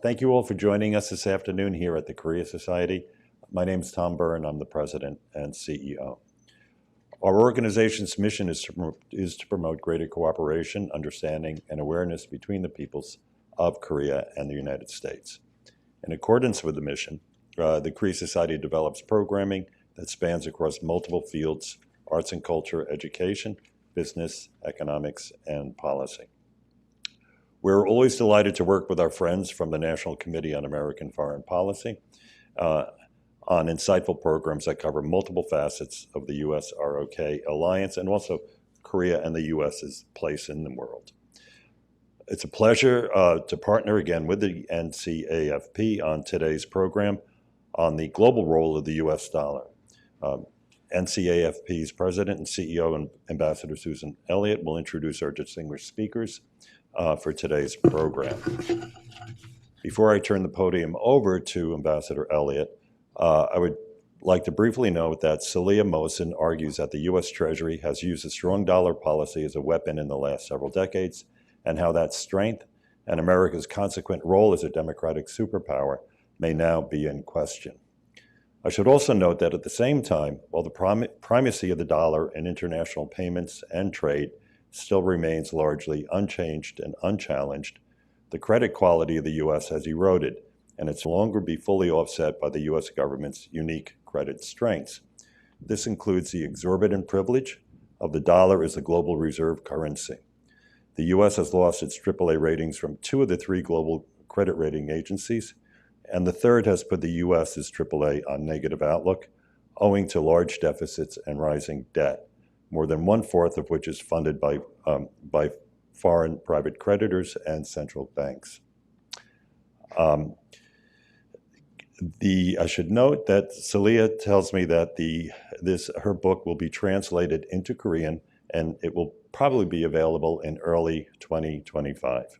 Thank you all for joining us this afternoon here at the Korea Society. My name is Tom Byrne. I'm the president and CEO. Our organization's mission is to promote greater cooperation, understanding, and awareness between the peoples of Korea and the United States. In accordance with the mission, the Korea Society develops programming that spans across multiple fields: arts and culture, education, business, economics, and policy. We're always delighted to work with our friends from the National Committee on American Foreign Policy on insightful programs that cover multiple facets of the U.S.-ROK alliance and also Korea and the U.S.'s place in the world. It's a pleasure to partner again with the NCAFP on today's program on the global role of the U.S. dollar. NCAFP's President and CEO, Ambassador Susan Elliott, will introduce our distinguished speakers for today's program. Before I turn the podium over to Ambassador Elliott, I would like to briefly note that Saleha Mohsin argues that the U.S. Treasury has used a strong dollar policy as a weapon in the last several decades, and how that strength and America's consequent role as a democratic superpower may now be in question. I should also note that at the same time, while the primacy of the dollar in international payments and trade still remains largely unchanged and unchallenged, the credit quality of the U.S. has eroded, and it's no longer be fully offset by the U.S. government's unique credit strengths. This includes the exorbitant privilege of the dollar as a global reserve currency. The U.S. has lost its AAA ratings from 2 of the 3 global credit rating agencies, and the third has put the U.S.'s AAA on negative outlook, owing to large deficits and rising debt, more than 1/4 of which is funded by foreign private creditors and central banks. I should note that Saleha tells me that her book will be translated into Korean, and it will probably be available in early 2025.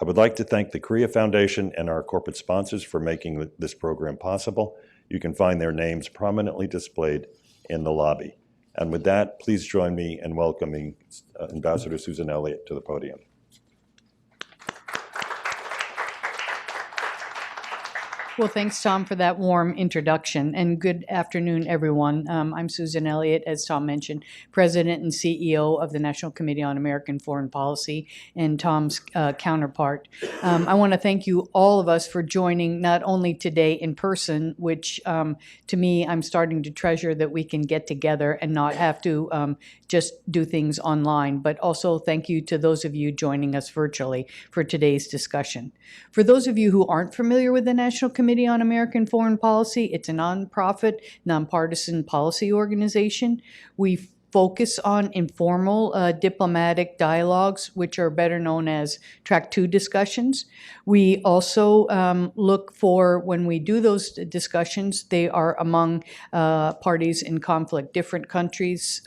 I would like to thank the Korea Foundation and our corporate sponsors for making this program possible. You can find their names prominently displayed in the lobby. And with that, please join me in welcoming Ambassador Susan Elliott to the podium. Well, thanks, Tom, for that warm introduction, and good afternoon, everyone. I'm Susan Elliott, as Tom mentioned, President and CEO of the National Committee on American Foreign Policy, and Tom's counterpart. I want to thank you, all of us, for joining not only today in person, which to me, I'm starting to treasure that we can get together and not have to just do things online, but also thank you to those of you joining us virtually for today's discussion. For those of you who aren't familiar with the National Committee on American Foreign Policy, it's a nonprofit, nonpartisan policy organization. We focus on informal diplomatic dialogues, which are better known as Track 2 discussions. We also look for, when we do those discussions, they are among parties in conflict, different countries.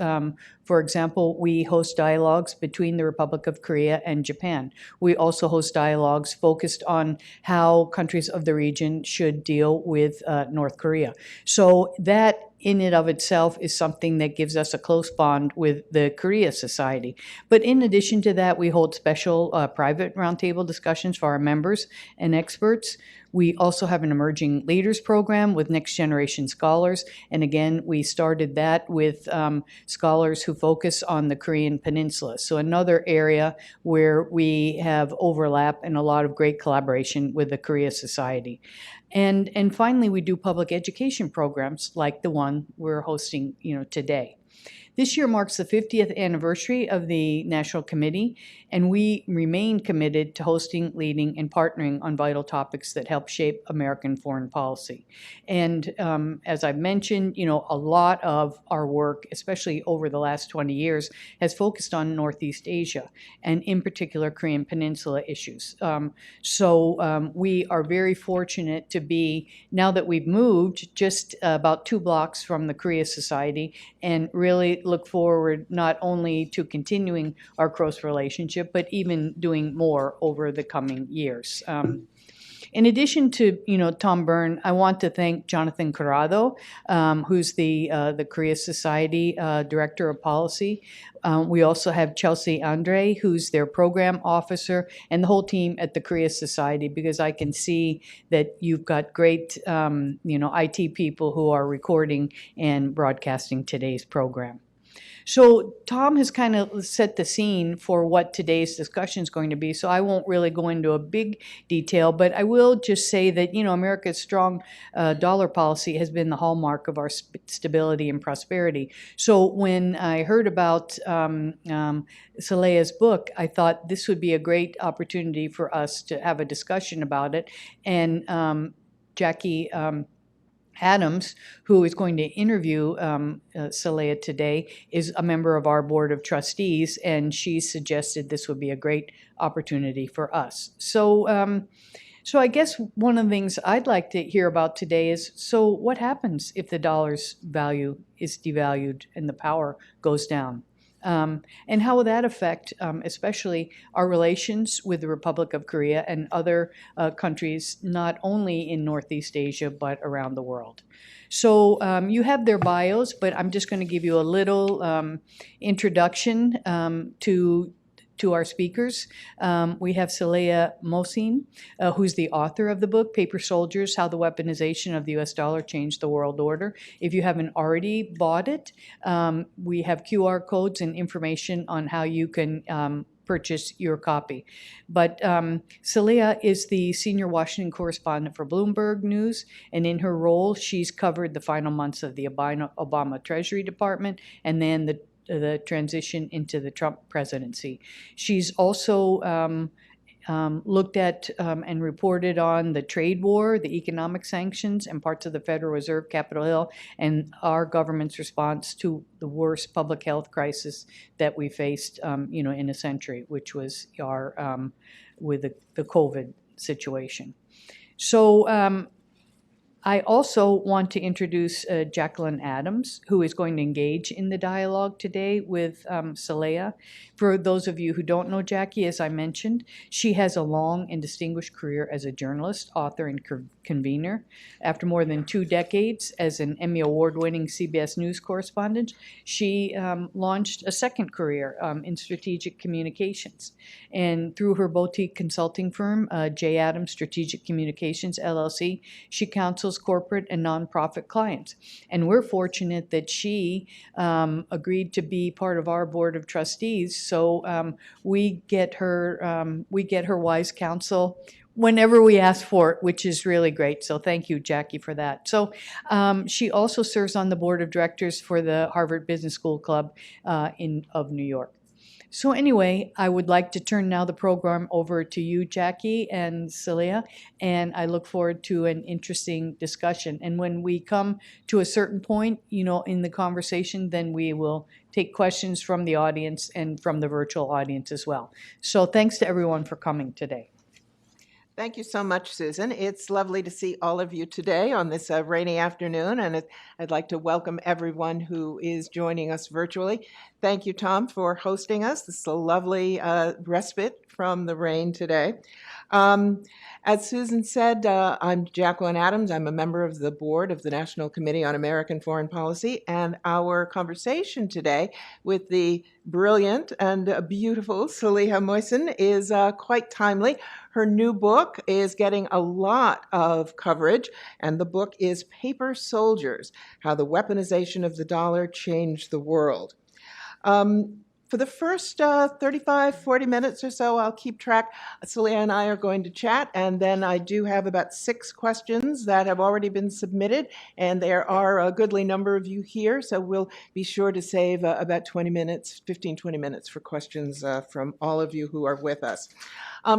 For example, we host dialogues between the Republic of Korea and Japan. We also host dialogues focused on how countries of the region should deal with North Korea. So that in and of itself is something that gives us a close bond with the Korea Society. But in addition to that, we hold special private roundtable discussions for our members and experts. We also have an emerging leaders program with next generation scholars. And again, we started that with scholars who focus on the Korean Peninsula. So another area where we have overlap and a lot of great collaboration with the Korea Society. And finally, we do public education programs like the one we're hosting, today. This year marks the 50th anniversary of the National Committee, and we remain committed to hosting, leading, and partnering on vital topics that help shape American foreign policy. And as I've mentioned, a lot of our work, especially over the last 20 years, has focused on Northeast Asia, and in particular, Korean Peninsula issues. So we are very fortunate to be, now that we've moved just about 2 blocks from the Korea Society, and really look forward not only to continuing our close relationship, but even doing more over the coming years. In addition to, Tom Byrne, I want to thank Jonathan Corrado, who's the Korea Society Director of Policy. We also have Chelsea Andre, who's their program officer, and the whole team at the Korea Society, because I can see that you've got great, IT people who are recording and broadcasting today's program. So Tom has kind of set the scene for what today's discussion is going to be, so I won't really go into a big detail, but I will just say that, America's strong dollar policy has been the hallmark of our stability and prosperity. So when I heard about Saleha's book, I thought this would be a great opportunity for us to have a discussion about it. And Jackie Adams, who is going to interview Saleha today, is a member of our board of trustees, and she suggested this would be a great opportunity for us. So, so I guess one of the things I'd like to hear about today is, so what happens if the dollar's value is devalued and the power goes down? And how will that affect, especially our relations with the Republic of Korea and other countries, not only in Northeast Asia, but around the world? So you have their bios, but I'm just going to give you a little introduction to our speakers. We have Saleha Mohsin, who's the author of the book, Paper Soldiers, How the Weaponization of the U.S. Dollar Changed the World Order. If you haven't already bought it, we have QR codes and information on how you can purchase your copy. But Saleha is the senior Washington correspondent for Bloomberg News, and in her role, she's covered the final months of the Obama Treasury Department and then the transition into the Trump presidency. She's also looked at and reported on the trade war, the economic sanctions, and parts of the Federal Reserve, Capitol Hill, and our government's response to the worst public health crisis that we faced, in a century, which was our with the COVID situation. So I also want to introduce Jacqueline Adams, who is going to engage in the dialogue today with Saleha. For those of you who don't know Jackie, as I mentioned, she has a long and distinguished career as a journalist, author, and convener. After more than 2 decades as an Emmy Award-winning CBS News correspondent, she launched a second career in strategic communications. And through her boutique consulting firm, J. Adams Strategic Communications, LLC, she counsels corporate and nonprofit clients. And we're fortunate that she agreed to be part of our board of trustees. So we get her wise counsel whenever we ask for it, which is really great. So thank you, Jackie, for that. So she also serves on the board of directors for the Harvard Business School Club of New York. So anyway, I would like to turn now the program over to you, Jackie and Saleha, and I look forward to an interesting discussion. And when we come to a certain point, in the conversation, then we will take questions from the audience and from the virtual audience as well. So thanks to everyone for coming today. Thank you so much, Susan. It's lovely to see all of you today on this rainy afternoon, and I'd like to welcome everyone who is joining us virtually. Thank you, Tom, for hosting us. This is a lovely respite from the rain today. As Susan said, I'm Jacqueline Adams. I'm a member of the board of the National Committee on American Foreign Policy, and our conversation today with the brilliant and beautiful Saleha Mohsin is quite timely. Her new book is getting a lot of coverage, and the book is Paper Soldiers, How the Weaponization of the Dollar Changed the World. For the first 35, 40 minutes or so, I'll keep track. Saleha and I are going to chat, and then I do have about 6 questions that have already been submitted, and there are a goodly number of you here, so we'll be sure to save about 20 minutes, 15, 20 minutes for questions from all of you who are with us.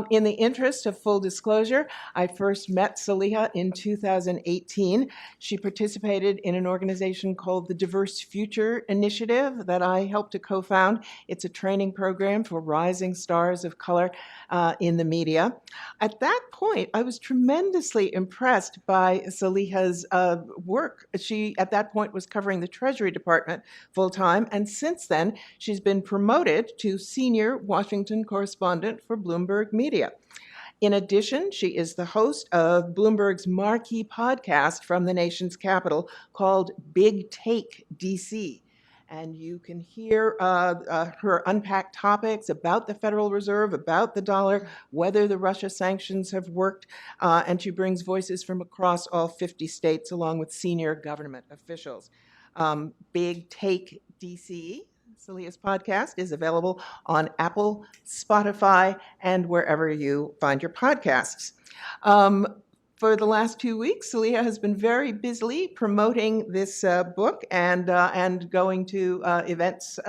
In the interest of full disclosure, I first met Saleha in 2018. She participated in an organization called the Diverse Future Initiative that I helped to co-found. It's a training program for rising stars of color in the media. At that point, I was tremendously impressed by Saleha's work. She, at that point, was covering the Treasury Department full-time, and since then, she's been promoted to senior Washington correspondent for Bloomberg Media. In addition, she is the host of Bloomberg's marquee podcast from the nation's capital called Big Take DC. And you can hear her unpack topics about the Federal Reserve, about the dollar, whether the Russia sanctions have worked, and she brings voices from across all 50 states along with senior government officials. Big Take DC, Saleha's podcast, is available on Apple, Spotify, and wherever you find your podcasts. For the last 2 weeks, Saleha has been very busily promoting this book and going to events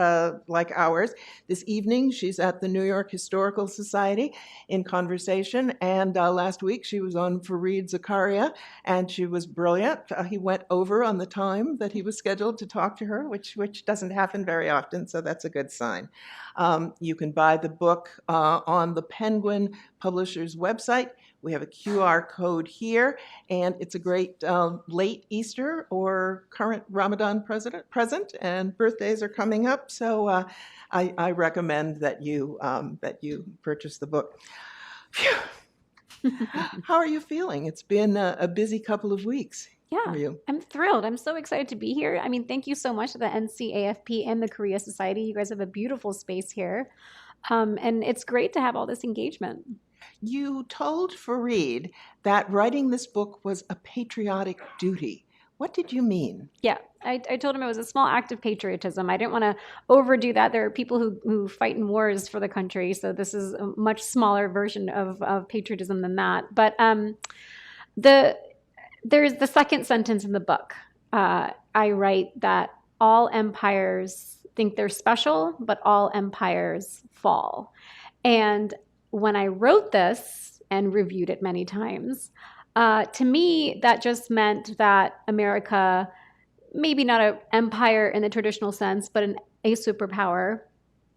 like ours. This evening, she's at the New York Historical Society in conversation, and last week she was on Fareed Zakaria, and she was brilliant. He went over on the time that he was scheduled to talk to her, which doesn't happen very often, so that's a good sign. You can buy the book on the Penguin Publishers website. We have a QR code here, and it's a great late Easter or current Ramadan present, and birthdays are coming up, so I recommend that you purchase the book. Phew. How are you feeling? It's been a busy couple of weeks. Yeah, for you. I'm thrilled. I'm so excited to be here. I mean, thank you so much to the NCAFP and the Korea Society. You guys have a beautiful space here, and it's great to have all this engagement. You told Fareed that writing this book was a patriotic duty. What did you mean? Yeah, I told him it was a small act of patriotism. I didn't want to overdo that. There are people who fight in wars for the country, so this is a much smaller version of patriotism than that. But there's the second sentence in the book. I write that all empires think they're special, but all empires fall. And when I wrote this and reviewed it many times, to me, that just meant that America, maybe not an empire in the traditional sense, but a superpower,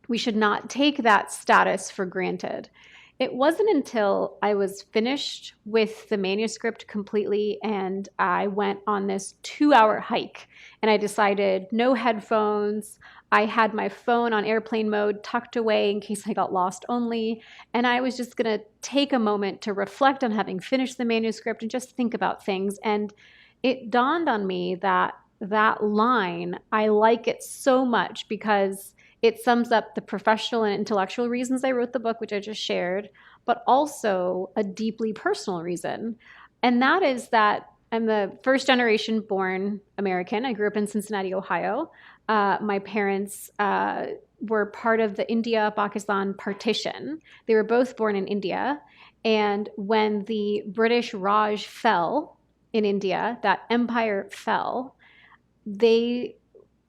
we should not take that status for granted. It wasn't until I was finished with the manuscript completely and I went on this 2-hour hike and I decided no headphones. I had my phone on airplane mode tucked away in case I got lost only. And I was just going to take a moment to reflect on having finished the manuscript and just think about things. And it dawned on me that that line, I like it so much because it sums up the professional and intellectual reasons I wrote the book, which I just shared, but also a deeply personal reason. And that is that I'm the first generation born American. I grew up in Cincinnati, Ohio. My parents were part of the India-Pakistan partition. They were both born in India. And when the British Raj fell in India, that empire fell, they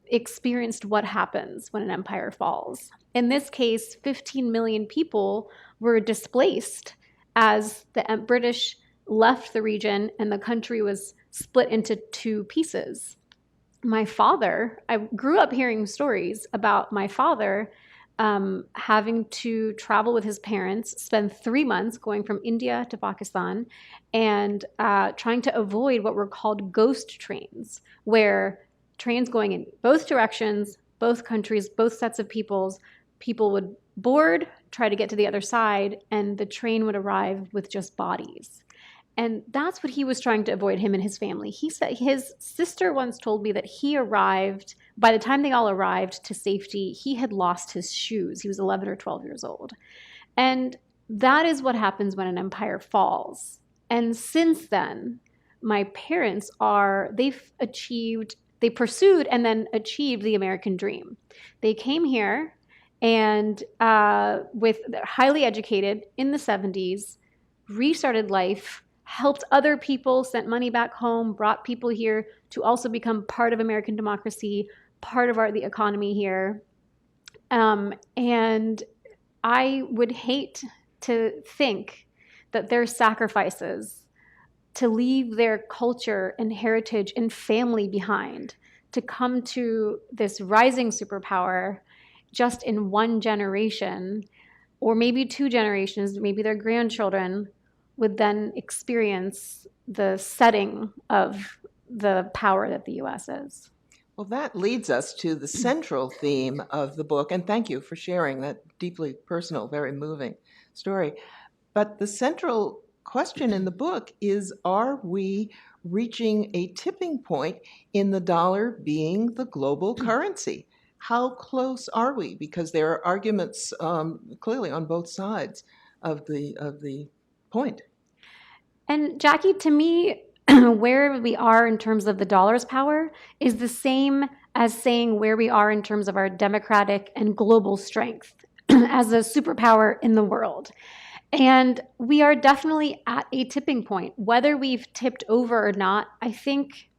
experienced what happens when an empire falls. In this case, 15 million people were displaced as the British left the region and the country was split into 2 pieces. My father, I grew up hearing stories about my father having to travel with his parents, spend 3 months going from India to Pakistan and trying to avoid what were called ghost trains, where trains going in both directions, both countries, both sets of peoples, people would board, try to get to the other side, and the train would arrive with just bodies. And that's what he was trying to avoid, him and his family. He said his sister once told me that he arrived, by the time they all arrived to safety, he had lost his shoes. He was 11 or 12 years old. And that is what happens when an empire falls. And since then, my parents they pursued and then achieved the American dream. They came here and with highly educated in the 70s, restarted life, helped other people, sent money back home, brought people here to also become part of American democracy, part of the economy here. And I would hate to think that their sacrifices to leave their culture and heritage and family behind, to come to this rising superpower just in 1 generation, or maybe 2 generations, maybe their grandchildren would then experience the setting of the power that the U.S. is. Well, that leads us to the central theme of the book, and thank you for sharing that deeply personal, very moving story. But the central question in the book is, are we reaching a tipping point in the dollar being the global currency? How close are we? Because there are arguments clearly on both sides of the point. And Jackie, to me, where we are in terms of the dollar's power is the same as saying where we are in terms of our democratic and global strength as a superpower in the world. And we are definitely at a tipping point. Whether we've tipped over or not, I think,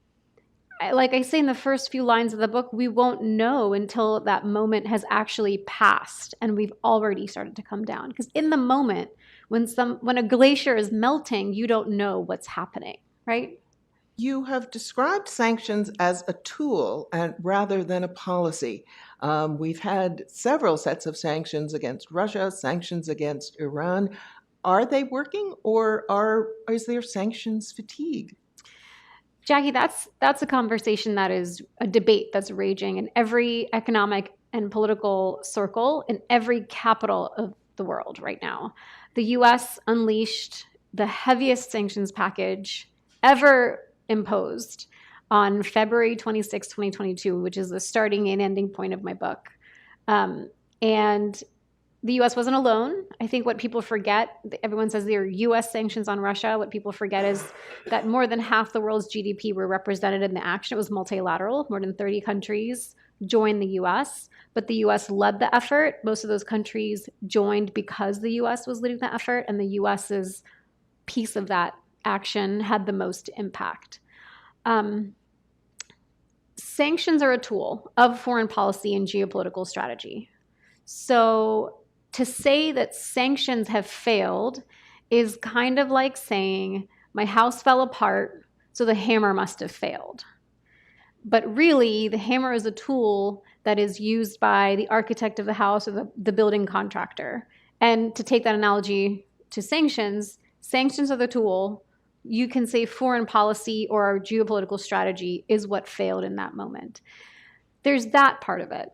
like I say in the first few lines of the book, we won't know until that moment has actually passed and we've already started to come down. Because in the moment, when a glacier is melting, you don't know what's happening, right? You have described sanctions as a tool and rather than a policy. We've had several sets of sanctions against Russia, sanctions against Iran. Are they working, or is there sanctions fatigue? Jackie, that's a conversation that is a debate that's raging in every economic and political circle in every capital of the world right now. The U.S. unleashed the heaviest sanctions package ever imposed on February 26, 2022, which is the starting and ending point of my book. And the U.S. wasn't alone. I think what people forget, everyone says there are U.S. sanctions on Russia. What people forget is that more than half the world's GDP were represented in the action. It was multilateral. More than 30 countries joined the U.S., but the U.S. led the effort. Most of those countries joined because the U.S. was leading the effort, and the U.S.'s piece of that action had the most impact. Sanctions are a tool of foreign policy and geopolitical strategy. So to say that sanctions have failed is kind of like saying my house fell apart, so the hammer must have failed. But really, the hammer is a tool that is used by the architect of the house or the building contractor. And to take that analogy to sanctions, sanctions are the tool. You can say foreign policy or our geopolitical strategy is what failed in that moment. There's that part of it.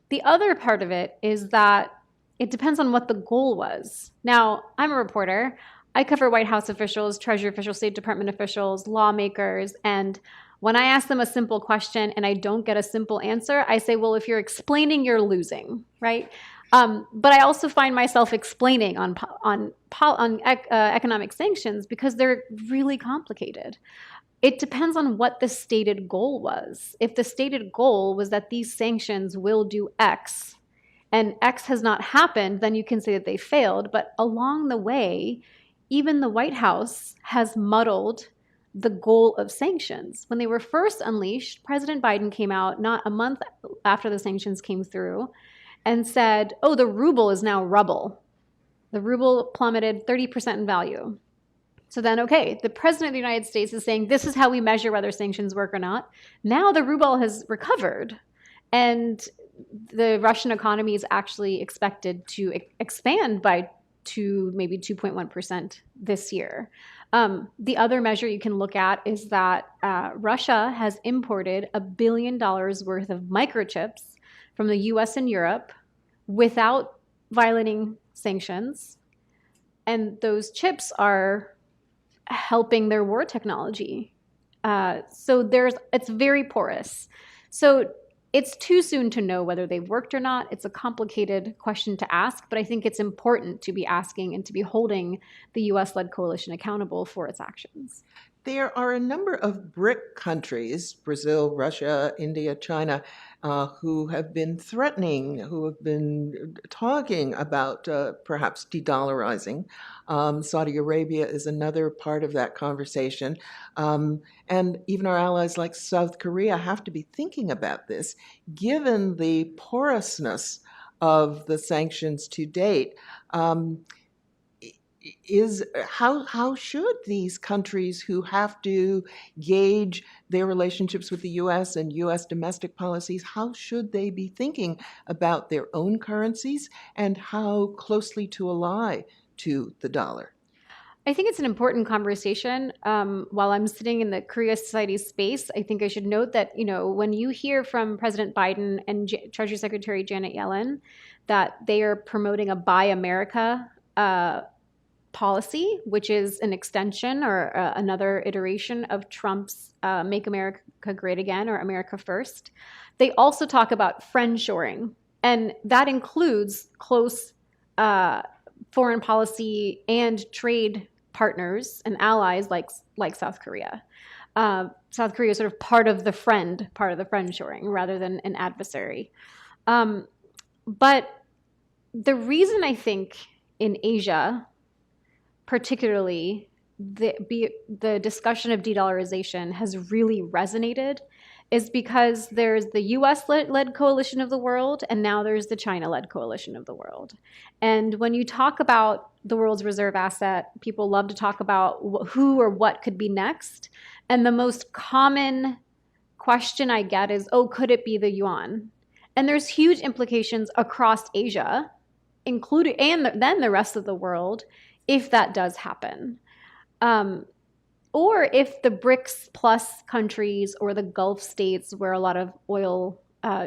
The other part of it is that it depends on what the goal was. Now, I'm a reporter. I cover White House officials, Treasury officials, State Department officials, lawmakers, and when I ask them a simple question and I don't get a simple answer, I say, well, if you're explaining, you're losing, right? But I also find myself explaining on economic sanctions because they're really complicated. It depends on what the stated goal was. If the stated goal was that these sanctions will do X, and X has not happened, then you can say that they failed. But along the way, even the White House has muddled the goal of sanctions. When they were first unleashed, President Biden came out not a month after the sanctions came through and said, oh, the ruble is now rubble. The ruble plummeted 30% in value. So then, okay, the president of the United States is saying this is how we measure whether sanctions work or not. Now the ruble has recovered, and the Russian economy is actually expected to expand by maybe 2.1% this year. The other measure you can look at is that Russia has imported $1 billion worth of microchips from the US and Europe without violating sanctions. And those chips are helping their war technology. So it's very porous. So it's too soon to know whether they've worked or not. It's a complicated question to ask, but I think it's important to be asking and to be holding the US-led coalition accountable for its actions. There are a number of BRIC countries, Brazil, Russia, India, China, who have been threatening, who have been talking about perhaps de-dollarizing. Saudi Arabia is another part of that conversation. And even our allies like South Korea have to be thinking about this, given the porousness of the sanctions to date. How should these countries who have to gauge their relationships with the U.S. and U.S. domestic policies, how should they be thinking about their own currencies and how closely to ally to the dollar? I think it's an important conversation. While I'm sitting in the Korea Society space, I think I should note that, when you hear from President Biden and Treasury Secretary Janet Yellen that they are promoting a Buy America policy, which is an extension or another iteration of Trump's Make America Great Again or America First. They also talk about friendshoring, and that includes close foreign policy and trade partners and allies like South Korea. South Korea is sort of part of the friendshoring rather than an adversary. But the reason I think in Asia, particularly, the discussion of de-dollarization has really resonated is because there's the US-led coalition of the world, and now there's the China-led coalition of the world. And when you talk about the world's reserve asset, people love to talk about who or what could be next. And the most common question I get is, oh, could it be the yuan? And there's huge implications across Asia, including and then the rest of the world, if that does happen. Or if the BRICS plus countries or the Gulf states where a lot of oil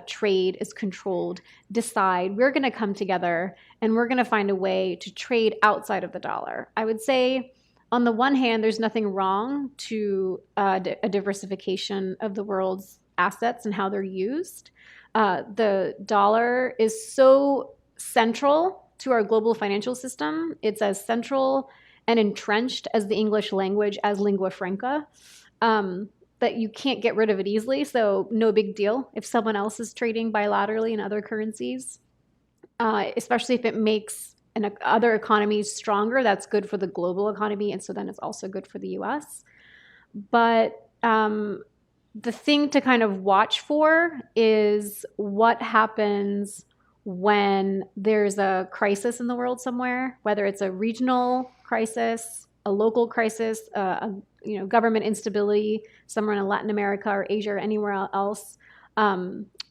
trade is controlled decide we're going to come together and we're going to find a way to trade outside of the dollar. I would say, on the one hand, there's nothing wrong to a diversification of the world's assets and how they're used. The dollar is so central to our global financial system. It's as central and entrenched as the English language as lingua franca, that you can't get rid of it easily. So no big deal if someone else is trading bilaterally in other currencies, especially if it makes other economies stronger. That's good for the global economy, and so then it's also good for the U.S. But the thing to kind of watch for is what happens when there's a crisis in the world somewhere, whether it's a regional crisis, a local crisis, government instability somewhere in Latin America or Asia or anywhere else,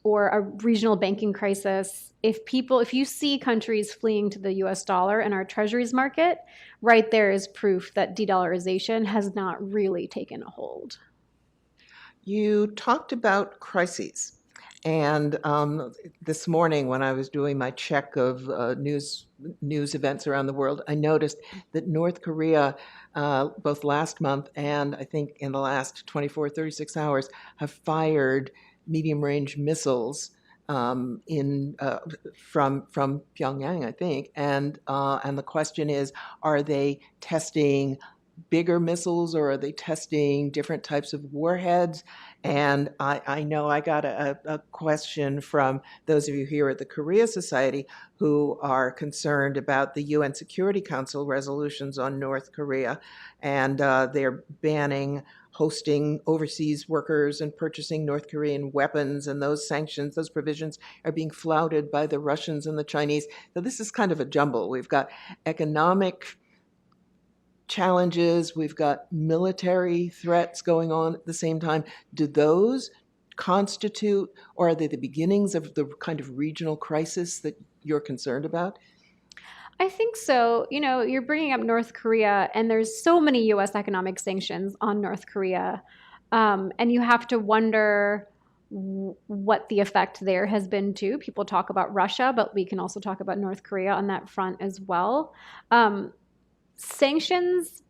or a regional banking crisis. If you see countries fleeing to the US dollar and our treasuries market, right there is proof that de-dollarization has not really taken a hold. You talked about crises. And this morning, when I was doing my check of news events around the world, I noticed that North Korea, both last month and I think in the last 24, 36 hours, have fired medium-range missiles from Pyongyang, I think. And the question is, are they testing bigger missiles, or are they testing different types of warheads? And I know I got a question from those of you here at the Korea Society who are concerned about the UN Security Council resolutions on North Korea, and they're banning hosting overseas workers and purchasing North Korean weapons, and those sanctions, those provisions are being flouted by the Russians and the Chinese. So this is kind of a jumble. We've got economic challenges, we've got military threats going on at the same time. Do those constitute, or are they the beginnings of the kind of regional crisis that you're concerned about? I think so. You're bringing up North Korea, and there's so many U.S. economic sanctions on North Korea, and you have to wonder what the effect there has been too. People talk about Russia, but we can also talk about North Korea on that front as well. Sanctions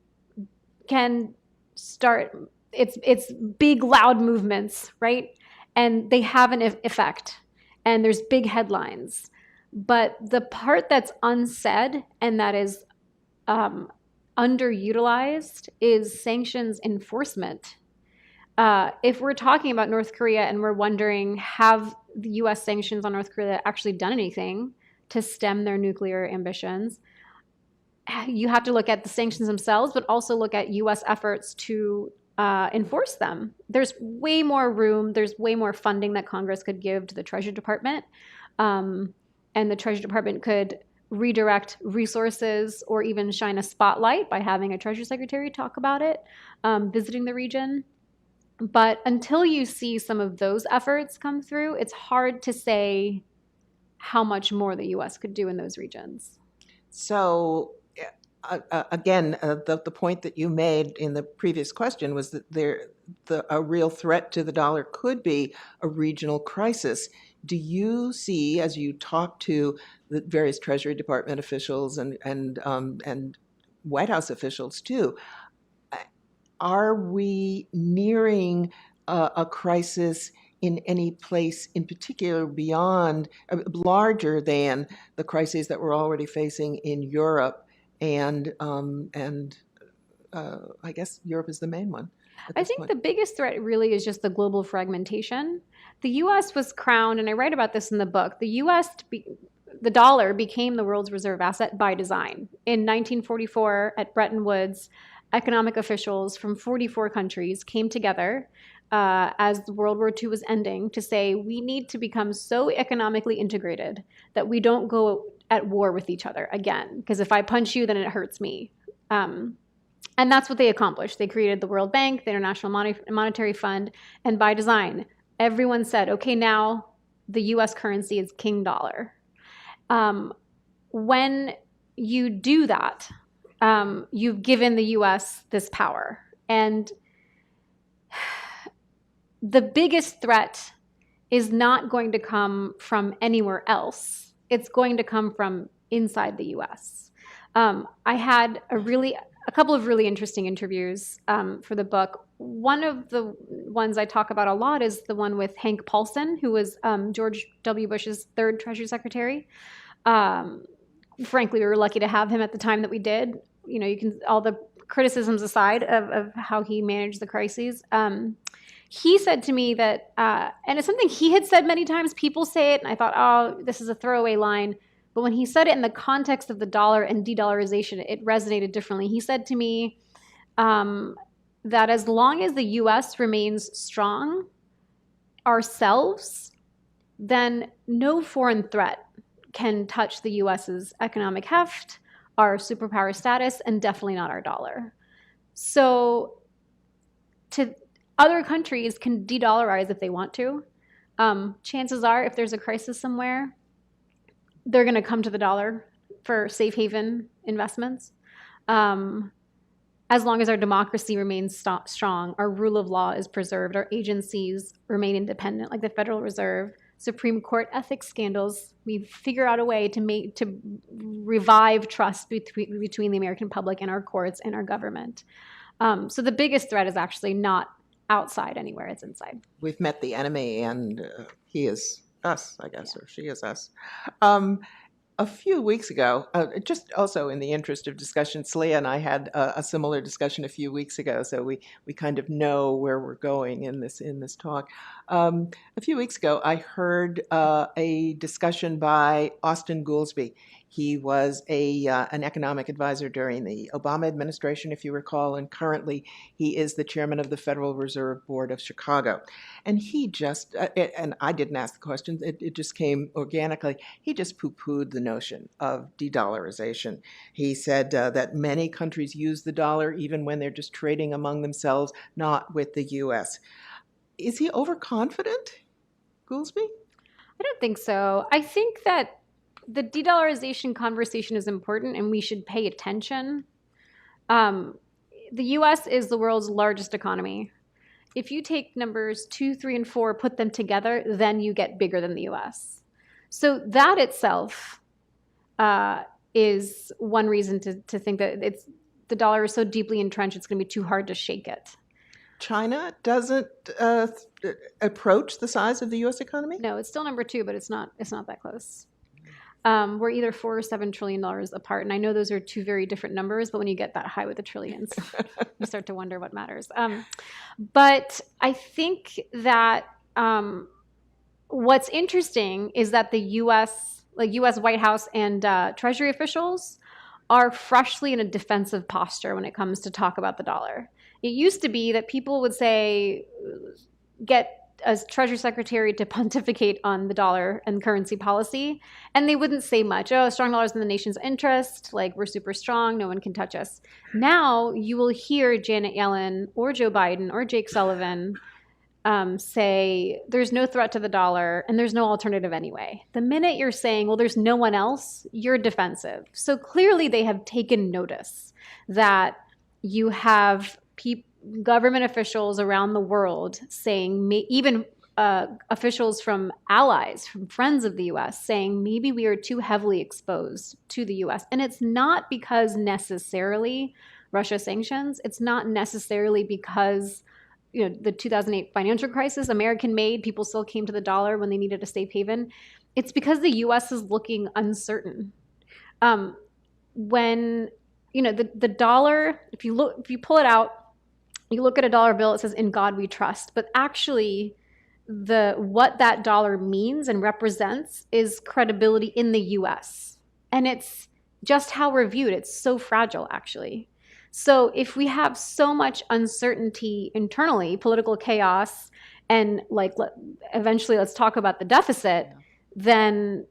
can start, it's big, loud movements, right? And they have an effect, and there's big headlines. But the part that's unsaid and that is underutilized is sanctions enforcement. If we're talking about North Korea and we're wondering, have the U.S. sanctions on North Korea actually done anything to stem their nuclear ambitions? You have to look at the sanctions themselves, but also look at U.S. efforts to enforce them. There's way more room, there's way more funding that Congress could give to the Treasury Department. And the Treasury Department could redirect resources or even shine a spotlight by having a Treasury Secretary talk about it, visiting the region. But until you see some of those efforts come through, it's hard to say how much more the U.S. could do in those regions. So again, the point that you made in the previous question was that a real threat to the dollar could be a regional crisis. Do you see, as you talk to the various Treasury Department officials and White House officials too. Are we nearing a crisis in any place in particular beyond, larger than the crises that we're already facing in Europe? And I guess Europe is the main one. I think the biggest threat really is just the global fragmentation. The U.S. was crowned, and I write about this in the book, the dollar became the world's reserve asset by design. In 1944 at Bretton Woods, economic officials from 44 countries came together as World War II was ending to say, we need to become so economically integrated that we don't go at war with each other again. Because if I punch you, then it hurts me. And that's what they accomplished. They created the World Bank, the International Monetary Fund, and by design, everyone said, okay, now the U.S. currency is king dollar. When you do that, you've given the U.S. this power. And the biggest threat is not going to come from anywhere else. It's going to come from inside the U.S. I had a couple of really interesting interviews for the book. One of the ones I talk about a lot is the one with Hank Paulson, who was George W. Bush's third Treasury Secretary. Frankly, we were lucky to have him at the time that we did. You know, you can, all the criticisms aside of how he managed the crises. He said to me that, and it's something he had said many times, people say it, and I thought, oh, this is a throwaway line. But when he said it in the context of the dollar and de-dollarization, it resonated differently. He said to me that as long as the U.S. remains strong ourselves, then no foreign threat can touch the U.S.'s economic heft, our superpower status, and definitely not our dollar. So other countries can de-dollarize if they want to. Chances are, if there's a crisis somewhere, they're going to come to the dollar for safe haven investments. As long as our democracy remains strong, our rule of law is preserved, our agencies remain independent, like the Federal Reserve, Supreme Court ethics scandals, we figure out a way to revive trust between the American public and our courts and our government. So the biggest threat is actually not outside anywhere, it's inside. We've met the enemy, and he is us, I guess, or she is us. A few weeks ago, just also in the interest of discussion, Saleha and I had a similar discussion a few weeks ago, so we kind of know where we're going in this talk. A few weeks ago, I heard a discussion by Austin Goolsbee. He was an economic advisor during the Obama administration, if you recall, and currently he is the chairman of the Federal Reserve Board of Chicago. And he just, and I didn't ask the question, it just came organically, he just poo-pooed the notion of de-dollarization. He said that many countries use the dollar even when they're just trading among themselves, not with the U.S. Is he overconfident, Goolsbee? I don't think so. I think that the de-dollarization conversation is important and we should pay attention. The U.S. is the world's largest economy. If you take numbers 2, 3, and 4, put them together, then you get bigger than the U.S. So that itself is one reason to think that the dollar is so deeply entrenched, it's going to be too hard to shake it. China doesn't approach the size of the U.S. economy? No, it's still number 2, but it's not that close. We're either $4 or $7 trillion apart. And I know those are two very different numbers, but when you get that high with the trillions, you start to wonder what matters. But I think that what's interesting is that the U.S. White House and Treasury officials are freshly in a defensive posture when it comes to talk about the dollar. It used to be that people would say, get a Treasury Secretary to pontificate on the dollar and currency policy, and they wouldn't say much. Oh, strong dollar is in the nation's interest. Like, we're super strong. No one can touch us. Now you will hear Janet Yellen or Joe Biden or Jake Sullivan say there's no threat to the dollar and there's no alternative anyway. The minute you're saying, well, there's no one else, you're defensive. So clearly they have taken notice that you have government officials around the world saying, even officials from allies, from friends of the U.S., saying maybe we are too heavily exposed to the U.S. And it's not because necessarily Russia sanctions. It's not necessarily because the 2008 financial crisis, American made, people still came to the dollar when they needed a safe haven. It's because the U.S. is looking uncertain. When the dollar, if you pull it out, you look at a dollar bill, it says "In God We Trust," but actually, what that dollar means and represents is credibility in the U.S. And it's just how we're viewed. It's so fragile, actually. So if we have so much uncertainty internally, political chaos, and eventually let's talk about the deficit, then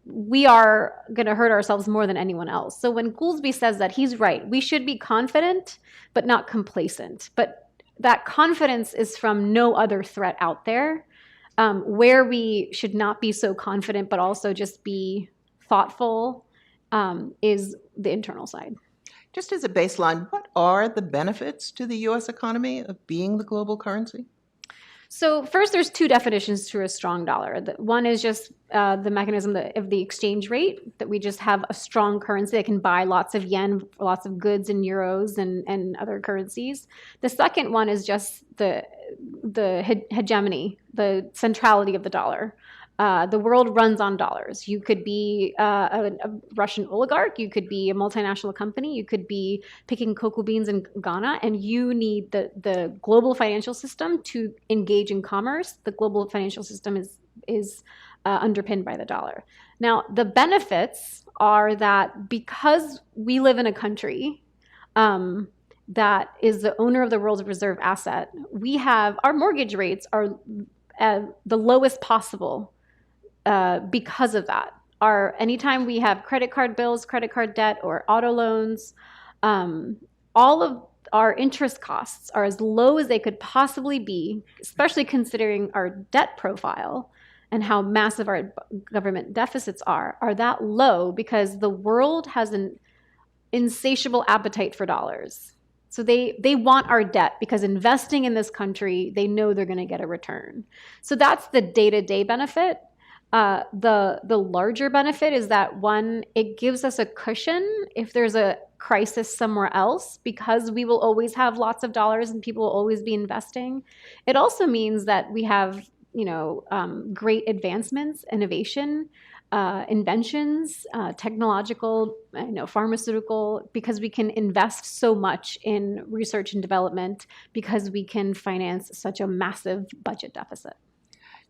we are going to hurt ourselves more than anyone else. So when Goolsbee says that, he's right. We should be confident, but not complacent. But that confidence is from no other threat out there. Where we should not be so confident, but also just be thoughtful, is the internal side. Just as a baseline, what are the benefits to the U.S. economy of being the global currency? So first, there's two definitions to a strong dollar. One is just the mechanism of the exchange rate, that we just have a strong currency that can buy lots of yen, lots of goods in euros and other currencies. The second one is just the hegemony, the centrality of the dollar. The world runs on dollars. You could be a Russian oligarch. You could be a multinational company. You could be picking cocoa beans in Ghana, and you need the global financial system to engage in commerce. The global financial system is underpinned by the dollar. Now, the benefits are that because we live in a country that is the owner of the world's reserve asset, our mortgage rates are the lowest possible. Because of that, anytime we have credit card bills, credit card debt, or auto loans, all of our interest costs are as low as they could possibly be, especially considering our debt profile and how massive our government deficits are that low because the world has an insatiable appetite for dollars. So they want our debt because investing in this country, they know they're going to get a return. So that's the day-to-day benefit. The larger benefit is that, one, it gives us a cushion if there's a crisis somewhere else, because we will always have lots of dollars and people will always be investing. It also means that we have, great advancements, innovation, inventions, technological, pharmaceutical, because we can invest so much in research and development because we can finance such a massive budget deficit.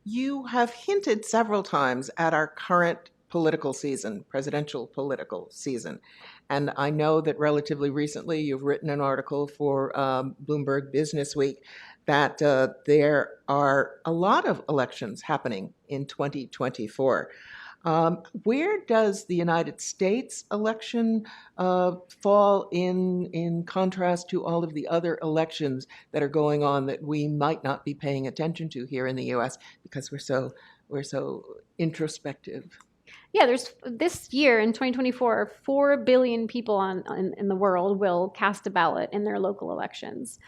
You have hinted several times at our current political season, presidential political season. And I know that relatively recently you've written an article for Bloomberg Business Week that there are a lot of elections happening in 2024. Where does the United States election fall in contrast to all of the other elections that are going on that we might not be paying attention to here in the U.S. because we're so introspective? Yeah, there's this year in 2024, 4 billion people in the world will cast a ballot in their local elections.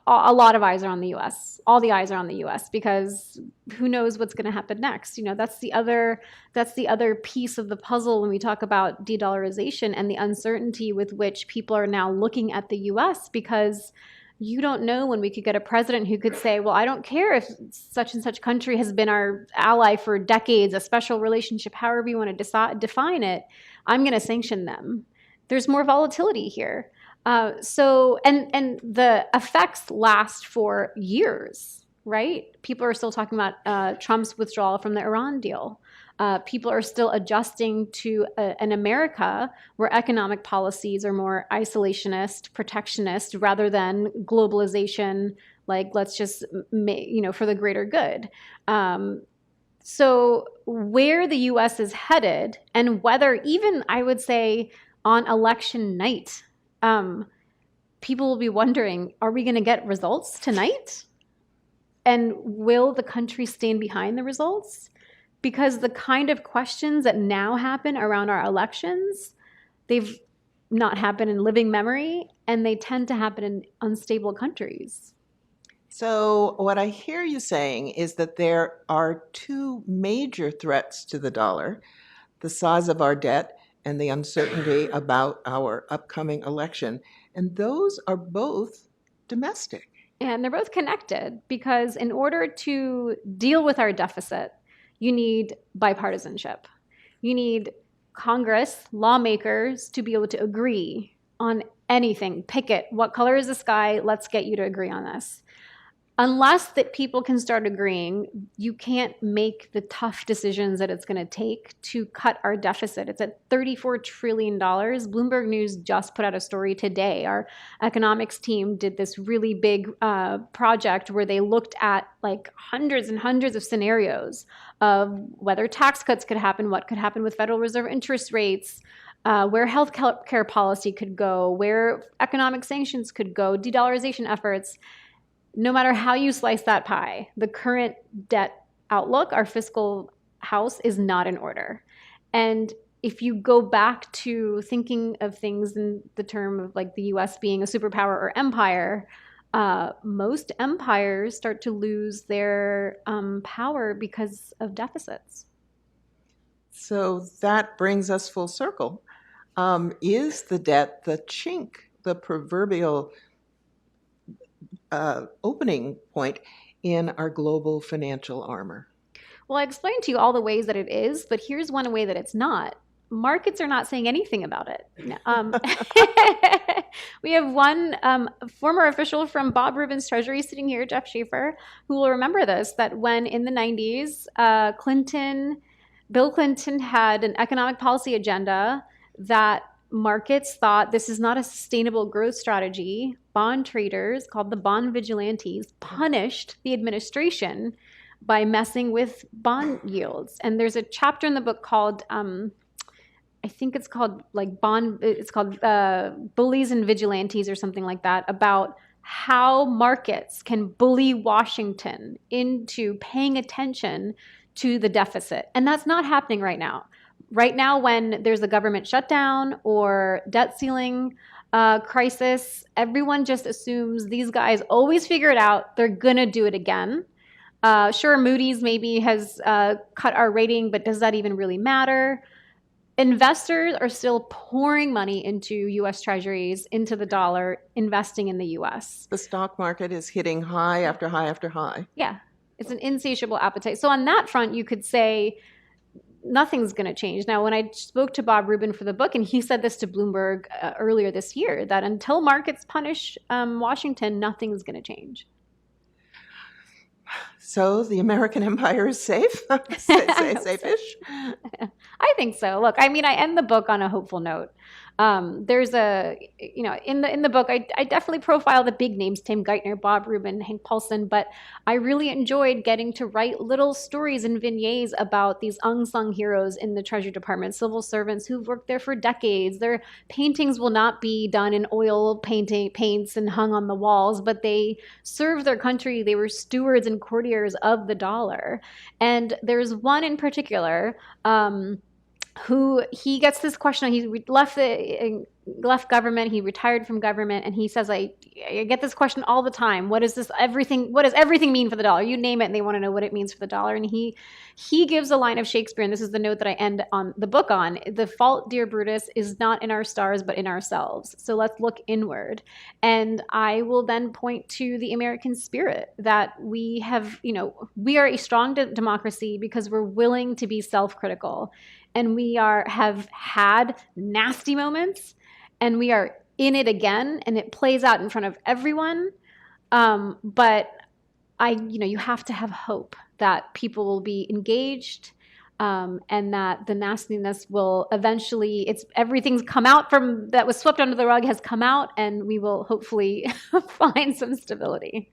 A lot of eyes are on the U.S. All the eyes are on the U.S. because who knows what's going to happen next? That's the other piece of the puzzle when we talk about de-dollarization and the uncertainty with which people are now looking at the U.S. because you don't know when we could get a president who could say, well, I don't care if such and such country has been our ally for decades, a special relationship, however you want to define it, I'm going to sanction them. There's more volatility here. And the effects last for years, right? People are still talking about Trump's withdrawal from the Iran deal. People are still adjusting to an America where economic policies are more isolationist, protectionist, rather than globalization, like let's just for the greater good. So where the U.S. is headed, and whether even, I would say, on election night, people will be wondering, are we going to get results tonight? And will the country stand behind the results? Because the kind of questions that now happen around our elections, they've not happened in living memory, and they tend to happen in unstable countries. So, what I hear you saying is that there are two major threats to the dollar: the size of our debt and the uncertainty about our upcoming election. And those are both domestic. And they're both connected because in order to deal with our deficit, you need bipartisanship. You need Congress, lawmakers, to be able to agree on anything. Pick it. What color is the sky? Let's get you to agree on this. Unless that people can start agreeing, you can't make the tough decisions that it's going to take to cut our deficit. It's at $34 trillion. Bloomberg News just put out a story today. Our economics team did this really big project where they looked at like hundreds and hundreds of scenarios of whether tax cuts could happen, what could happen with Federal Reserve interest rates, where health care policy could go, where economic sanctions could go, de-dollarization efforts. No matter how you slice that pie, the current debt outlook, our fiscal house, is not in order. And if you go back to thinking of things in the term of like the US being a superpower or empire, most empires start to lose their power because of deficits. So that brings us full circle. Is the debt the chink, the proverbial opening point in our global financial armor? Well, I explained to you all the ways that it is, but here's one way that it's not. Markets are not saying anything about it. We have one former official from Bob Rubin's Treasury sitting here, Jeff Schaefer, who will remember this, that when in the 90s, Bill Clinton had an economic policy agenda that markets thought this is not a sustainable growth strategy. Bond traders, called the bond vigilantes, punished the administration by messing with bond yields. And there's a chapter in the book called, I think it's called like Bullies and Vigilantes or something like that, about how markets can bully Washington into paying attention to the deficit. And that's not happening right now. Right now, when there's a government shutdown or debt ceiling crisis, everyone just assumes these guys always figure it out. They're going to do it again. Sure, Moody's maybe has cut our rating, but does that even really matter? Investors are still pouring money into U.S. Treasuries, into the dollar, investing in the U.S. The stock market is hitting high after high after high. Yeah, it's an insatiable appetite. So on that front, you could say nothing's going to change. Now, when I spoke to Bob Rubin for the book, and he said this to Bloomberg earlier this year, that until markets punish Washington, nothing's going to change. So the American empire is safe? Safe-ish? I think so. Look, I mean, I end the book on a hopeful note. There's a, in the book, I definitely profile the big names, Tim Geithner, Bob Rubin, Hank Paulson, but I really enjoyed getting to write little stories and vignettes about these unsung heroes in the Treasury Department, civil servants who've worked there for decades. Their paintings will not be done in oil paints and hung on the walls, but they served their country. They were stewards and courtiers of the dollar. And there's one in particular, who he gets this question. He left government. He retired from government, and he says, "I get this question all the time. What is this everything? What does everything mean for the dollar? You name it, and they want to know what it means for the dollar." And he gives a line of Shakespeare, and this is the note that I end on the book on: "The fault, dear Brutus, is not in our stars, but in ourselves. So let's look inward." And I will then point to the American spirit, that we have, we are a strong democracy because we're willing to be self-critical. And we have had nasty moments, and we are in it again, and it plays out in front of everyone. But you have to have hope that people will be engaged, and that the nastiness will eventually, everything's come out from that was swept under the rug has come out, and we will hopefully find some stability.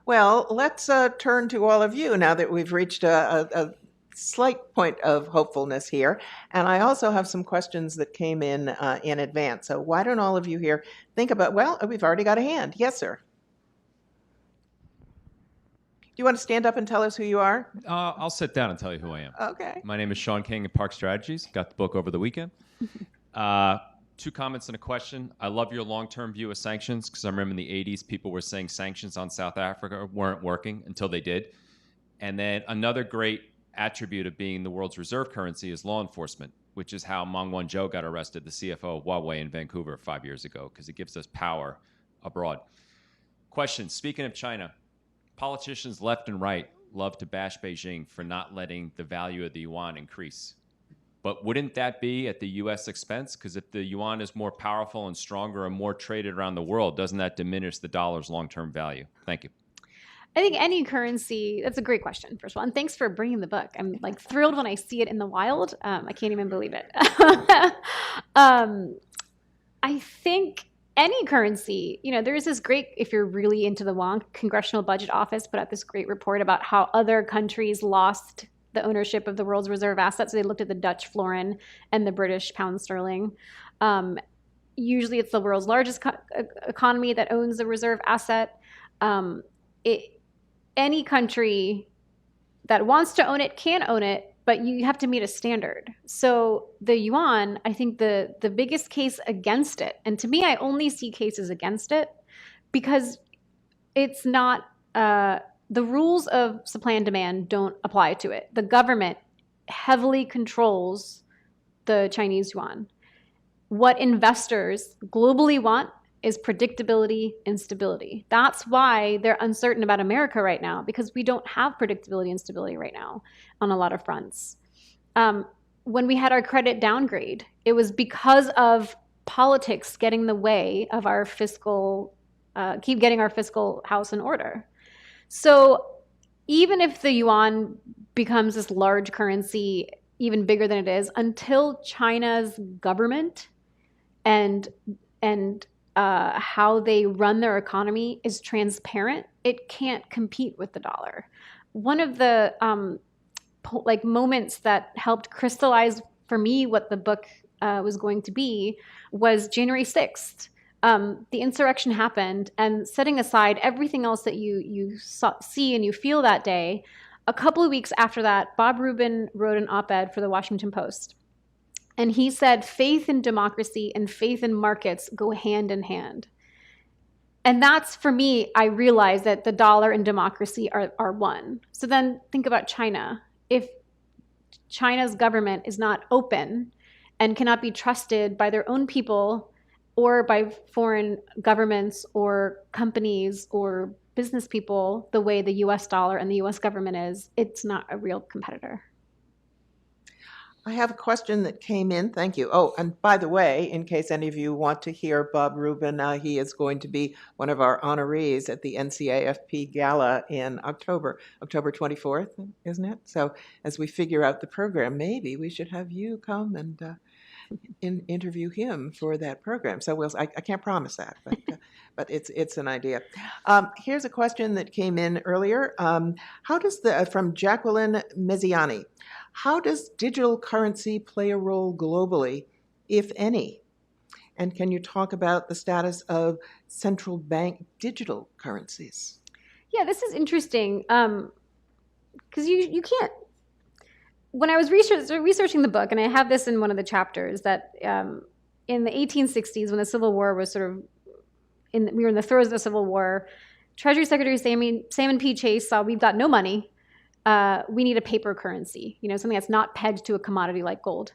Well, let's turn to all of you now that we've reached a slight point of hopefulness here. And I also have some questions that came in advance. So why don't all of you here think about, we've already got a hand. Yes, sir. Do you want to stand up and tell us who you are? I'll sit down and tell you who I am. Okay. My name is Sean King at Park Strategies. Got the book over the weekend. Two comments and a question. I love your long-term view of sanctions because I remember in the 80s, people were saying sanctions on South Africa weren't working until they did. And then another great attribute of being the world's reserve currency is law enforcement, which is how Meng Wanzhou got arrested, the CFO of Huawei in Vancouver 5 years ago, because it gives us power abroad. Question, speaking of China, politicians left and right love to bash Beijing for not letting the value of the yuan increase. But wouldn't that be at the U.S. expense? Because if the yuan is more powerful and stronger and more traded around the world, doesn't that diminish the dollar's long-term value? Thank you. I think any currency, that's a great question, first of all. And thanks for bringing the book. I'm like thrilled when I see it in the wild. I can't even believe it. I think any currency, there's this great, if you're really into the yuan, Congressional Budget Office put out this great report about how other countries lost the ownership of the world's reserve assets. So they looked at the Dutch florin and the British pound sterling. Usually it's the world's largest economy that owns the reserve asset. Any country that wants to own it can own it, but you have to meet a standard. So the yuan, I think the biggest case against it, and to me, I only see cases against it because it's not, the rules of supply and demand don't apply to it. The government heavily controls the Chinese yuan. What investors globally want is predictability and stability. That's why they're uncertain about America right now, because we don't have predictability and stability right now on a lot of fronts. When we had our credit downgrade, it was because of politics getting in the way of our fiscal, getting our fiscal house in order. So even if the yuan becomes this large currency, even bigger than it is, until China's government and how they run their economy is transparent, it can't compete with the dollar. One of the moments that helped crystallize for me what the book was going to be was January 6th. The insurrection happened, and setting aside everything else that you see and you feel that day, a couple of weeks after that, Bob Rubin wrote an op-ed for the Washington Post. And he said, faith in democracy and faith in markets go hand in hand. And that's, for me, I realized that the dollar and democracy are one. So then think about China. If China's government is not open and cannot be trusted by their own people or by foreign governments or companies or business people the way the US dollar and the US government is, it's not a real competitor. I have a question that came in. Thank you. Oh, and by the way, in case any of you want to hear Bob Rubin, he is going to be one of our honorees at the NCAFP Gala in October 24th, isn't it? So as we figure out the program, maybe we should have you come and interview him for that program. So I can't promise that, but it's an idea. Here's a question that came in earlier. How does from Jacqueline Meziani, how does digital currency play a role globally, if any? And can you talk about the status of central bank digital currencies? Yeah, this is interesting because you can't. When I was researching the book, and I have this in one of the chapters, that in the 1860s, when the Civil War was we were in the throes of the Civil War, Treasury Secretary Salmon P. Chase saw we've got no money. We need a paper currency, something that's not pegged to a commodity like gold.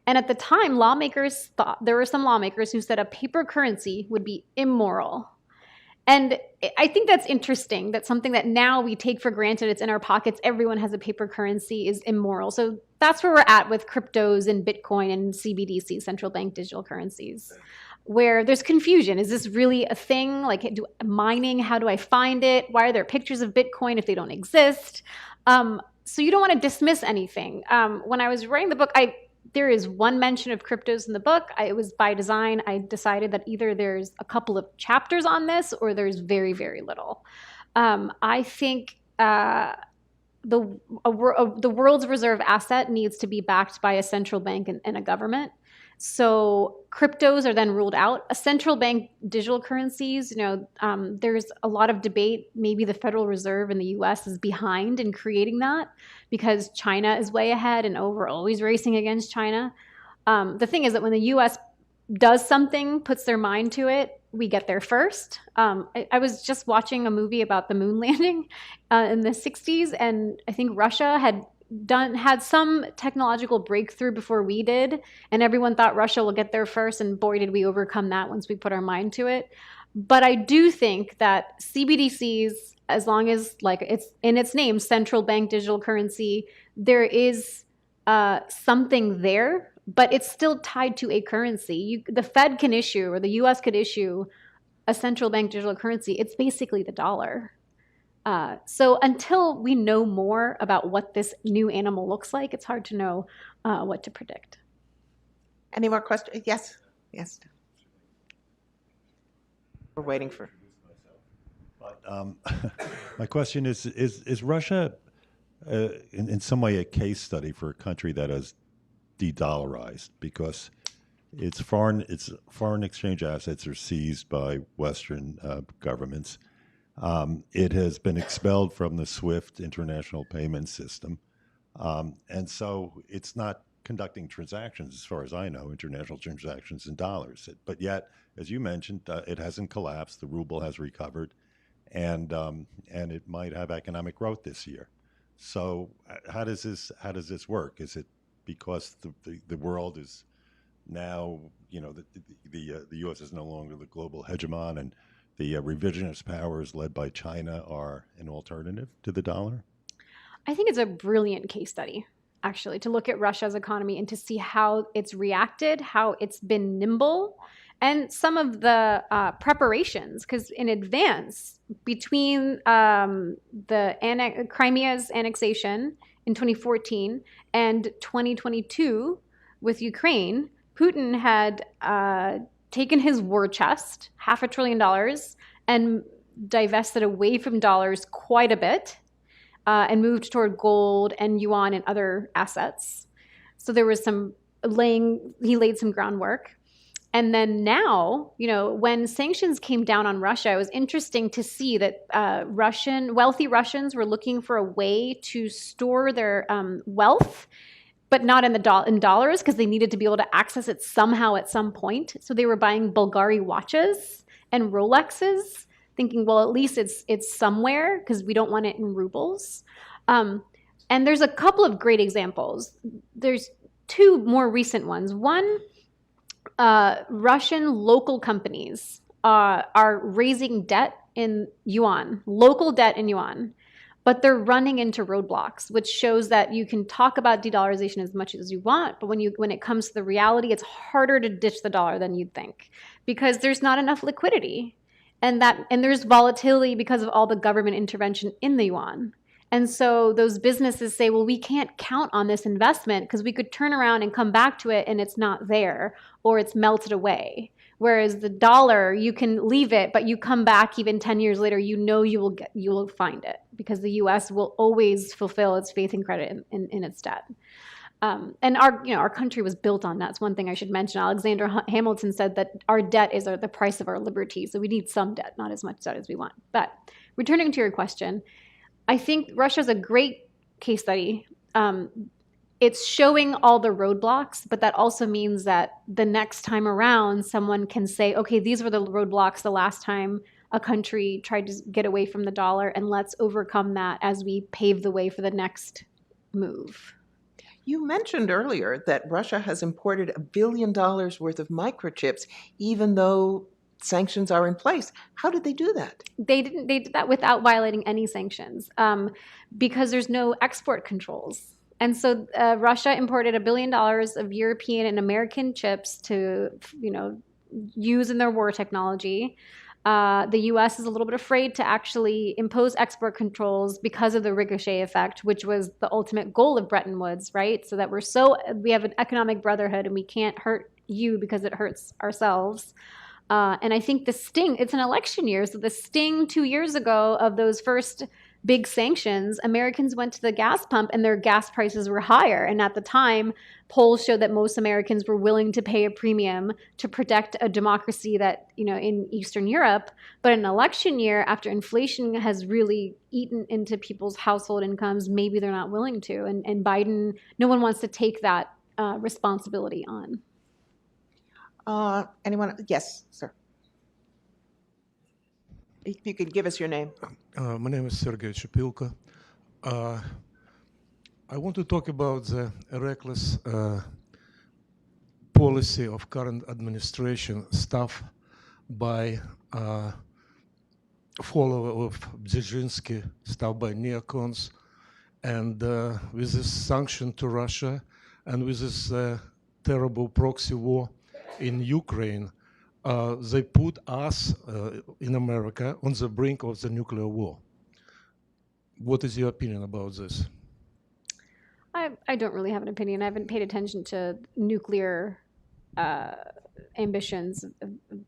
And at the time, there were some lawmakers who said a paper currency would be immoral. And I think that's interesting. That's something that now we take for granted. It's in our pockets. Everyone has a paper currency is immoral. So that's where we're at with cryptos and Bitcoin and CBDC, central bank digital currencies, where there's confusion. Is this really a thing? Like mining, how do I find it? Why are there pictures of Bitcoin if they don't exist? So you don't want to dismiss anything. When I was writing the book, there is one mention of cryptos in the book. It was by design. I decided that either there's a couple of chapters on this or there's very, very little. I think the world's reserve asset needs to be backed by a central bank and a government. So cryptos are then ruled out. A central bank digital currencies, there's a lot of debate. Maybe the Federal Reserve in the U.S. is behind in creating that because China is way ahead and we're always racing against China. The thing is that when the U.S. does something, puts their mind to it, we get there first. I was just watching a movie about the moon landing in the 60s, and I think Russia had some technological breakthrough before we did, and everyone thought Russia will get there first, and boy, did we overcome that once we put our mind to it. But I do think that CBDCs, as long as, like, it's in its name, central bank digital currency, there is something there, but it's still tied to a currency. The Fed can issue, or the US could issue, a central bank digital currency. It's basically the dollar. So until we know more about what this new animal looks like, it's hard to know what to predict. Any more questions? Yes. Yes. We're waiting for. But my question is Russia in some way a case study for a country that has de-dollarized, because its foreign exchange assets are seized by Western governments. It has been expelled from the SWIFT international payment system, and so it's not conducting transactions, as far as I know, international transactions in dollars. But yet, as you mentioned, it hasn't collapsed. The ruble has recovered, and it might have economic growth this year. So how does this work? Is it because the world is now, the U.S. is no longer the global hegemon, and the revisionist powers led by China are an alternative to the dollar? I think it's a brilliant case study, actually, to look at Russia's economy and to see how it's reacted, how it's been nimble, and some of the preparations. Because in advance, between Crimea's annexation in 2014 and 2022 with Ukraine, Putin had taken his war chest, $500 billion, and divested away from dollars quite a bit, and moved toward gold and yuan and other assets. So there was he laid some groundwork. And then now, when sanctions came down on Russia, it was interesting to see that wealthy Russians were looking for a way to store their wealth, but not in dollars, because they needed to be able to access it somehow at some point. So they were buying Bulgari watches and Rolexes, thinking, well, at least it's somewhere, because we don't want it in rubles. And there's a couple of great examples. There's two more recent ones. One, Russian local companies are raising debt in yuan, local debt in yuan, but they're running into roadblocks, which shows that you can talk about de-dollarization as much as you want, but when it comes to the reality, it's harder to ditch the dollar than you'd think, because there's not enough liquidity, and there's volatility because of all the government intervention in the yuan. And so those businesses say, well, we can't count on this investment because we could turn around and come back to it and it's not there, or it's melted away. Whereas the dollar, you can leave it, but you come back even 10 years later, you will find it, because the U.S. will always fulfill its faith and credit in its debt. And our country was built on that. It's one thing I should mention. Alexander Hamilton said that our debt is the price of our liberty. So we need some debt, not as much debt as we want. But returning to your question, I think Russia's a great case study. It's showing all the roadblocks, but that also means that the next time around, someone can say, okay, these were the roadblocks the last time a country tried to get away from the dollar, and let's overcome that as we pave the way for the next move. You mentioned earlier that Russia has imported $1 billion worth of microchips, even though sanctions are in place. How did they do that? They did that without violating any sanctions, because there's no export controls. And so Russia imported $1 billion of European and American chips to, use in their war technology. The U.S. is a little bit afraid to actually impose export controls because of the ricochet effect, which was the ultimate goal of Bretton Woods, right? So that we have an economic brotherhood, and we can't hurt you because it hurts ourselves. And I think the sting, it's an election year, so the sting 2 years ago of those first big sanctions, Americans went to the gas pump and their gas prices were higher. And at the time, polls showed that most Americans were willing to pay a premium to protect a democracy that, in Eastern Europe. But an election year, after inflation has really eaten into people's household incomes, maybe they're not willing to. And Biden, no one wants to take that responsibility on. Anyone? Yes, sir. If you could give us your name. My name is Sergei Chepilko. I want to talk about the reckless policy of current administration staffed by follower of Brzezinski, staffed by neocons, and with this sanction to Russia and with this terrible proxy war in Ukraine, they put us in America on the brink of the nuclear war. What is your opinion about this? I don't really have an opinion. I haven't paid attention to nuclear ambitions of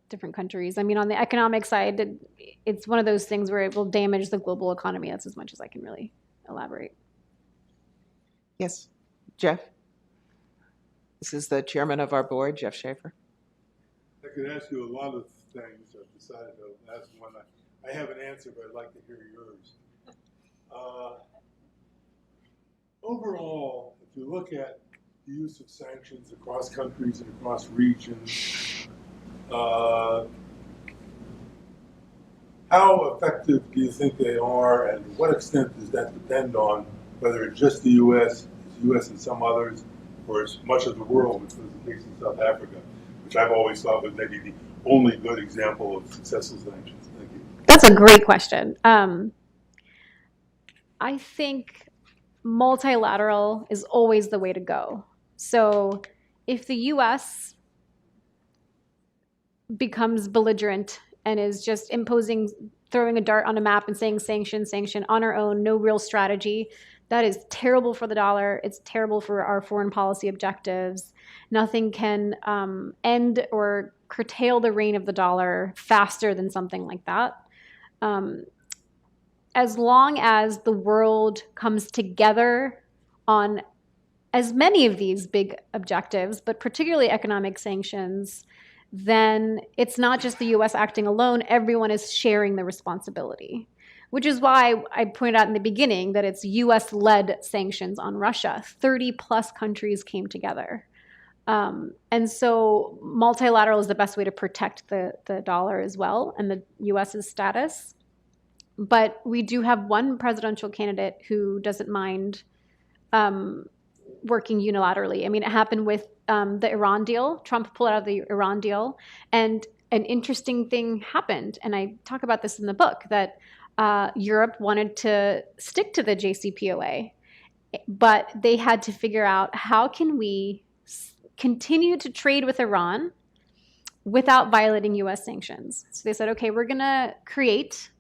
different countries. I mean, on the economic side, it's one of those things where it will damage the global economy. That's as much as I can really elaborate. Yes, Jeff. This is the chairman of our board, Jeff Schaefer. I could ask you a lot of things. I've decided to ask one. I have an answer, but I'd like to hear yours. Overall, if you look at the use of sanctions across countries and across regions, how effective do you think they are, and to what extent does that depend on whether it's just the U.S., and some others, or as much of the world, which was the case in South Africa, which I've always thought was maybe the only good example of successful sanctions? Thank you. That's a great question. I think multilateral is always the way to go. So if the U.S. becomes belligerent and is just throwing a dart on a map and saying sanction on our own, no real strategy, that is terrible for the dollar. It's terrible for our foreign policy objectives. Nothing can end or curtail the reign of the dollar faster than something like that. As long as the world comes together on as many of these big objectives, but particularly economic sanctions, then it's not just the U.S. acting alone. Everyone is sharing the responsibility, which is why I pointed out in the beginning that it's U.S.-led sanctions on Russia. 30-plus countries came together. And so multilateral is the best way to protect the dollar as well and the U.S.'s status. But we do have one presidential candidate who doesn't mind working unilaterally. I mean, it happened with the Iran deal. Trump pulled out of the Iran deal. And an interesting thing happened, and I talk about this in the book, that Europe wanted to stick to the JCPOA, but they had to figure out how can we continue to trade with Iran without violating U.S. sanctions. So they said, okay, we're going to create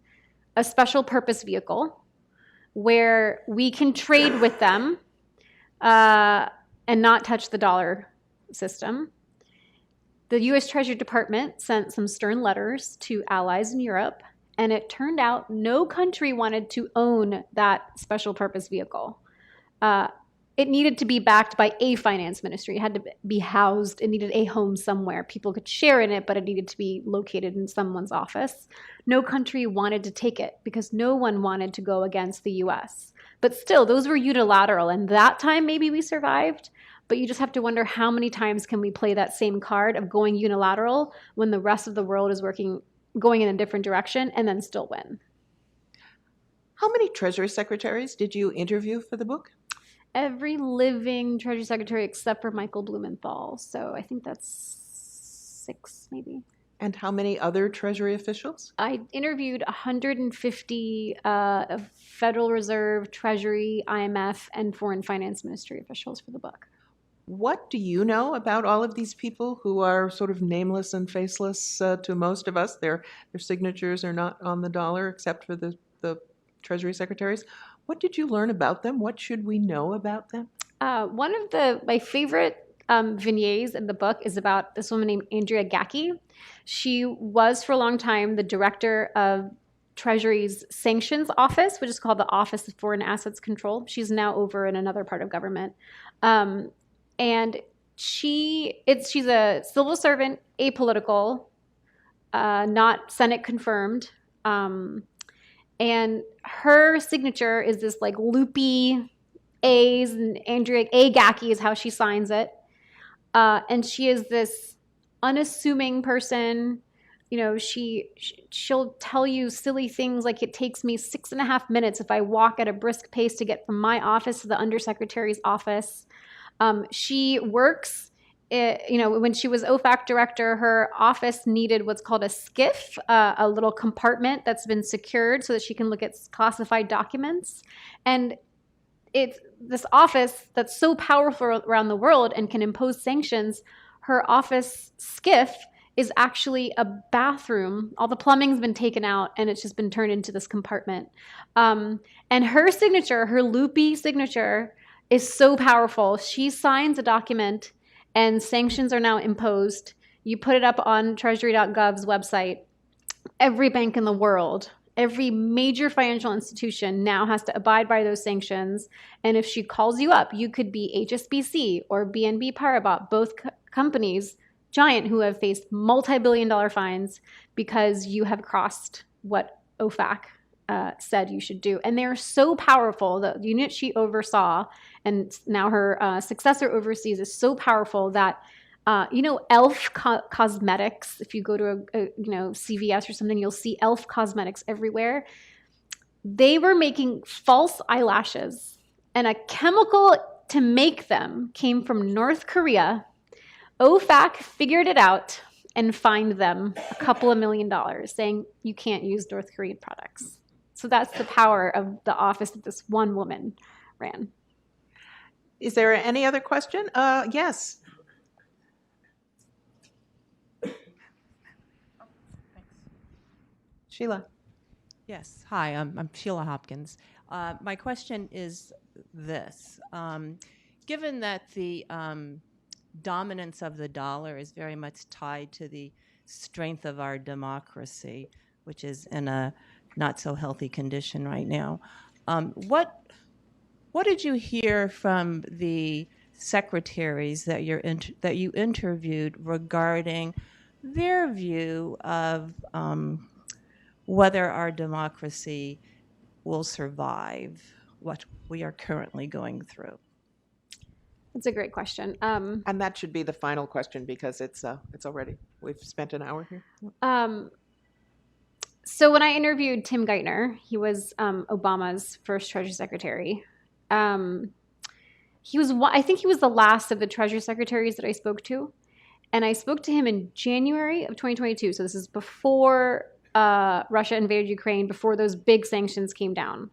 a special purpose vehicle where we can trade with them and not touch the dollar system. The U.S. Treasury Department sent some stern letters to allies in Europe, and it turned out no country wanted to own that special purpose vehicle. It needed to be backed by a finance ministry. It had to be housed. It needed a home somewhere. People could share in it, but it needed to be located in someone's office. No country wanted to take it because no one wanted to go against the U.S. But still, those were unilateral, and that time maybe we survived. But you just have to wonder how many times can we play that same card of going unilateral when the rest of the world is going in a different direction and then still win. How many Treasury secretaries did you interview for the book? Every living Treasury Secretary except for Michael Blumenthal. So I think that's 6 maybe. And how many other Treasury officials? I interviewed 150 Federal Reserve, Treasury, IMF, and Foreign Finance Ministry officials for the book. What do you know about all of these people who are sort of nameless and faceless to most of us? Their signatures are not on the dollar except for the Treasury secretaries. What did you learn about them? What should we know about them? One of my favorite vignettes in the book is about this woman named Andrea Gacki. She was for a long time the director of Treasury's Sanctions Office, which is called the Office of Foreign Assets Control. She's now over in another part of government. And she's a civil servant, apolitical, not Senate confirmed. And her signature is this like loopy A's, and Andrea A. Gacki is how she signs it. And she is this unassuming person. You know, she'll tell you silly things like it takes me 6.5 minutes if I walk at a brisk pace to get from my office to the undersecretary's office. She works, when she was OFAC director, her office needed what's called a SCIF, a little compartment that's been secured so that she can look at classified documents. And it's this office that's so powerful around the world and can impose sanctions. Her office SCIF is actually a bathroom. All the plumbing's been taken out and it's just been turned into this compartment. And her signature, her loopy signature, is so powerful. She signs a document and sanctions are now imposed. You put it up on treasury.gov's website. Every bank in the world, every major financial institution now has to abide by those sanctions. And if she calls you up, you could be HSBC or BNB Paribas, both companies, giant, who have faced multi-billion-dollar fines because you have crossed what OFAC said you should do. And they're so powerful. The unit she oversaw, and now her successor oversees, is so powerful that Elf Cosmetics, if you go to a CVS or something, you'll see Elf Cosmetics everywhere. They were making false eyelashes, and a chemical to make them came from North Korea. OFAC figured it out and fined them a couple of $1 million, saying you can't use North Korean products. So that's the power of the office that this one woman ran. Is there any other question? Yes. Sheila. Yes. Hi, I'm Sheila Hopkins. My question is this. Given that the dominance of the dollar is very much tied to the strength of our democracy, which is in a not so healthy condition right now, what did you hear from the secretaries that you interviewed regarding their view of whether our democracy will survive what we are currently going through? That's a great question. And that should be the final question because it's already, we've spent an hour here. So when I interviewed Tim Geithner, he was Obama's first Treasury Secretary. I think he was the last of the Treasury Secretaries that I spoke to. And I spoke to him in January of 2022. So this is before Russia invaded Ukraine, before those big sanctions came down.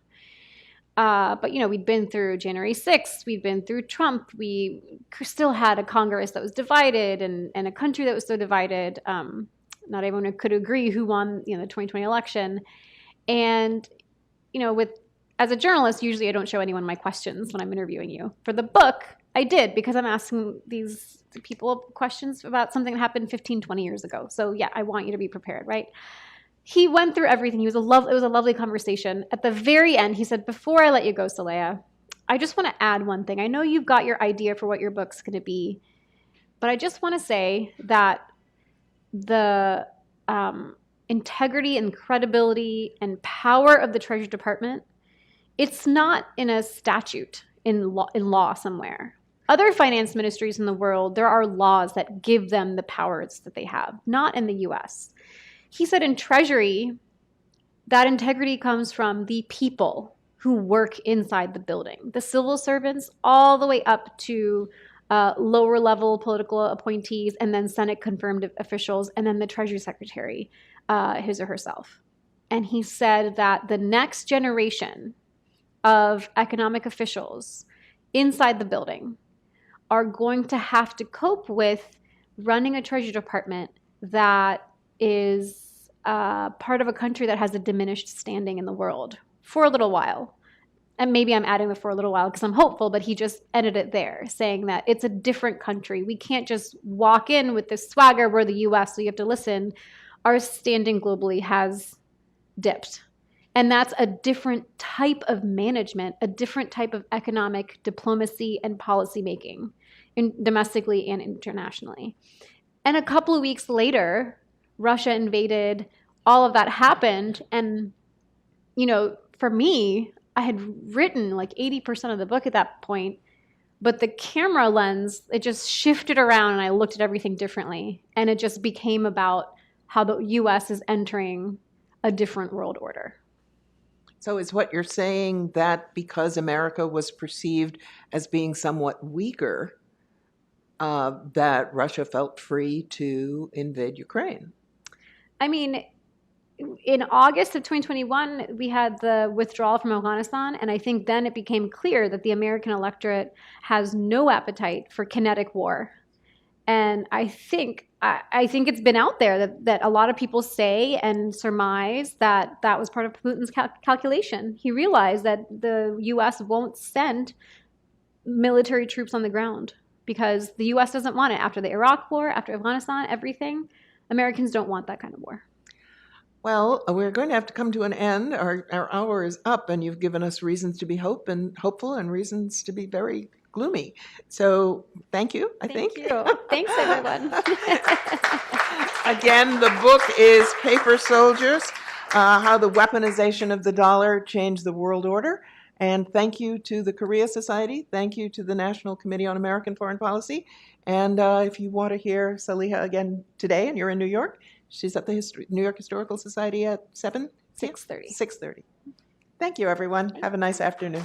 But, we'd been through January 6th. We'd been through Trump. We still had a Congress that was divided and a country that was so divided. Not everyone could agree who won, the 2020 election. And, as a journalist, usually I don't show anyone my questions when I'm interviewing you. For the book, I did, because I'm asking these people questions about something that happened 15, 20 years ago. So yeah, I want you to be prepared, right? He went through everything. It was a lovely conversation. At the very end, he said, before I let you go, Saleha, I just want to add one thing. I know you've got your idea for what your book's going to be, but I just want to say that the integrity and credibility and power of the Treasury Department, it's not in a statute in law somewhere. Other finance ministries in the world, there are laws that give them the powers that they have, not in the U.S. He said in Treasury, that integrity comes from the people who work inside the building, the civil servants all the way up to lower level political appointees, and then Senate confirmed officials, and then the Treasury Secretary, his or herself. And he said that the next generation of economic officials inside the building are going to have to cope with running a Treasury Department that is part of a country that has a diminished standing in the world for a little while. And maybe I'm adding the for a little while because I'm hopeful, but he just ended it there, saying that it's a different country. We can't just walk in with this swagger. We're the U.S., so you have to listen. Our standing globally has dipped. And that's a different type of management, a different type of economic diplomacy and policy making, domestically and internationally. And a couple of weeks later, Russia invaded, all of that happened. And, for me, I had written like 80% of the book at that point. But the camera lens, it just shifted around and I looked at everything differently. And it just became about how the U.S. is entering a different world order. So is what you're saying that because America was perceived as being somewhat weaker, that Russia felt free to invade Ukraine? I mean, in August of 2021, we had the withdrawal from Afghanistan, and I think then it became clear that the American electorate has no appetite for kinetic war. And I think it's been out there that a lot of people say and surmise that that was part of Putin's calculation. He realized that the U.S. won't send military troops on the ground because the U.S. doesn't want it. After the Iraq war, after Afghanistan, everything, Americans don't want that kind of war. Well, we're going to have to come to an end. Our hour is up, and you've given us reasons to be hopeful and reasons to be very gloomy. So thank you, I think. Thank you. Thanks, everyone. Again, the book is Paper Soldiers, How the Weaponization of the Dollar Changed the World Order. And thank you to the Korea Society. Thank you to the National Committee on American Foreign Policy. And if you want to hear Saleha again today and you're in New York, she's at the New York Historical Society at 6:30. 6:30. Thank you, everyone. Have a nice afternoon.